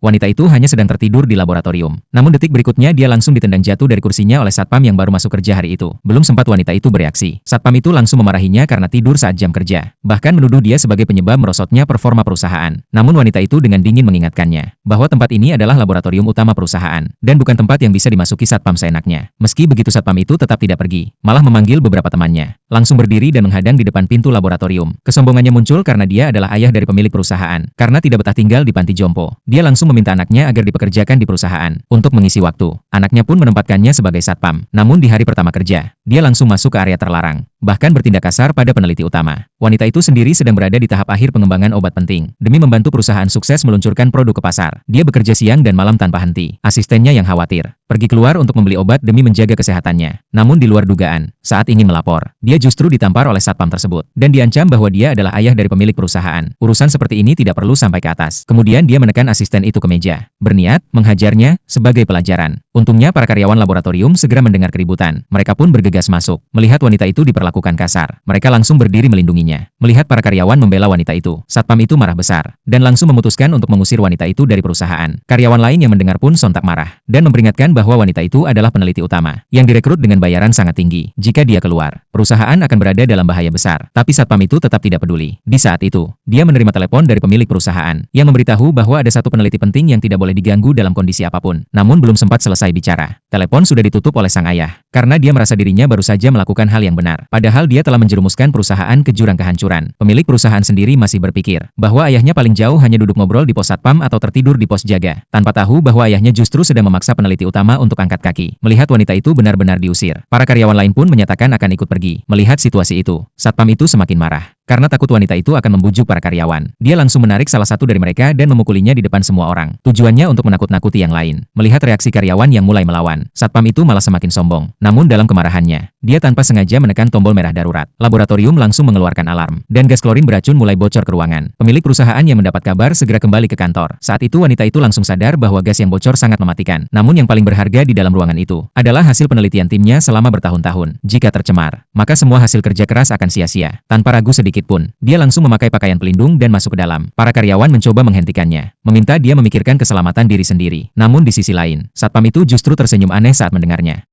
Wanita itu hanya sedang tertidur di laboratorium. Namun detik berikutnya dia langsung ditendang jatuh dari kursinya oleh satpam yang baru masuk kerja hari itu. Belum sempat wanita itu bereaksi, satpam itu langsung memarahinya karena tidur saat jam kerja. Bahkan menuduh dia sebagai penyebab merosotnya performa perusahaan. Namun wanita itu dengan dingin mengingatkannya bahwa tempat ini adalah laboratorium utama perusahaan dan bukan tempat yang bisa dimasuki satpam seenaknya. Meski begitu satpam itu tetap tidak pergi, malah memanggil beberapa temannya. Langsung berdiri dan menghadang di depan pintu laboratorium. Kesombongannya muncul karena dia adalah ayah dari pemilik perusahaan. Karena tidak betah tinggal di panti jompo, dia langsung meminta anaknya agar dipekerjakan di perusahaan untuk mengisi waktu. Anaknya pun menempatkannya sebagai satpam. Namun di hari pertama kerja, dia langsung masuk ke area terlarang, bahkan bertindak kasar pada peneliti utama. Wanita itu sendiri sedang berada di tahap akhir pengembangan obat penting. Demi membantu perusahaan sukses meluncurkan produk ke pasar, dia bekerja siang dan malam tanpa henti. Asistennya yang khawatir pergi keluar untuk membeli obat demi menjaga kesehatannya. Namun di luar dugaan, saat ingin melapor, dia justru ditampar oleh satpam tersebut dan diancam bahwa dia adalah ayah dari pemilik perusahaan. Urusan seperti ini tidak perlu sampai ke atas. Kemudian dia menekan asisten itu ke meja, berniat menghajarnya sebagai pelajaran. Untungnya para karyawan laboratorium segera mendengar keributan. Mereka pun bergegas masuk. Melihat wanita itu diperlakukan kasar, mereka langsung berdiri melindunginya. Melihat para karyawan membela wanita itu, satpam itu marah besar dan langsung memutuskan untuk mengusir wanita itu dari perusahaan. Karyawan lain yang mendengar pun sontak marah dan memperingatkan bahwa wanita itu adalah peneliti utama yang direkrut dengan bayaran sangat tinggi. Jika dia keluar, perusahaan akan berada dalam bahaya besar. Tapi satpam itu tetap tidak peduli. Di saat itu, dia menerima telepon dari pemilik perusahaan yang memberitahu bahwa ada satu peneliti penting yang tidak boleh diganggu dalam kondisi apapun. Namun belum sempat selesai bicara, telepon sudah ditutup oleh sang ayah karena dia merasa dirinya baru saja melakukan hal yang benar. Padahal dia telah menjerumuskan perusahaan ke jurang kehancuran. Pemilik perusahaan sendiri masih berpikir bahwa ayahnya paling jauh hanya duduk ngobrol di pos satpam atau tertidur di pos jaga, tanpa tahu bahwa ayahnya justru sedang memaksa peneliti utama untuk angkat kaki. Melihat wanita itu benar-benar diusir, para karyawan lain pun menyatakan akan ikut pergi. Melihat situasi itu, satpam itu semakin marah. Karena takut wanita itu akan membujuk para karyawan, dia langsung menarik salah satu dari mereka dan memukulinya di depan semua orang. Tujuannya untuk menakut-nakuti yang lain. Melihat reaksi karyawan yang mulai melawan, satpam itu malah semakin sombong. Namun dalam kemarahannya, dia tanpa sengaja menekan tombol merah darurat. Laboratorium langsung mengeluarkan alarm, dan gas klorin beracun mulai bocor ke ruangan. Pemilik perusahaan yang mendapat kabar segera kembali ke kantor. Saat itu wanita itu langsung sadar bahwa gas yang bocor sangat mematikan. Namun yang paling berharga di dalam ruangan itu adalah hasil penelitian timnya selama bertahun-tahun. Jika tercemar, maka semua hasil kerja keras akan sia-sia. Tanpa ragu sedikit pun, dia langsung memakai pakaian pelindung dan masuk ke dalam. Para karyawan mencoba menghentikannya, meminta dia memikirkan keselamatan diri sendiri. Namun di sisi lain, satpam itu justru tersenyum aneh saat mendengarnya.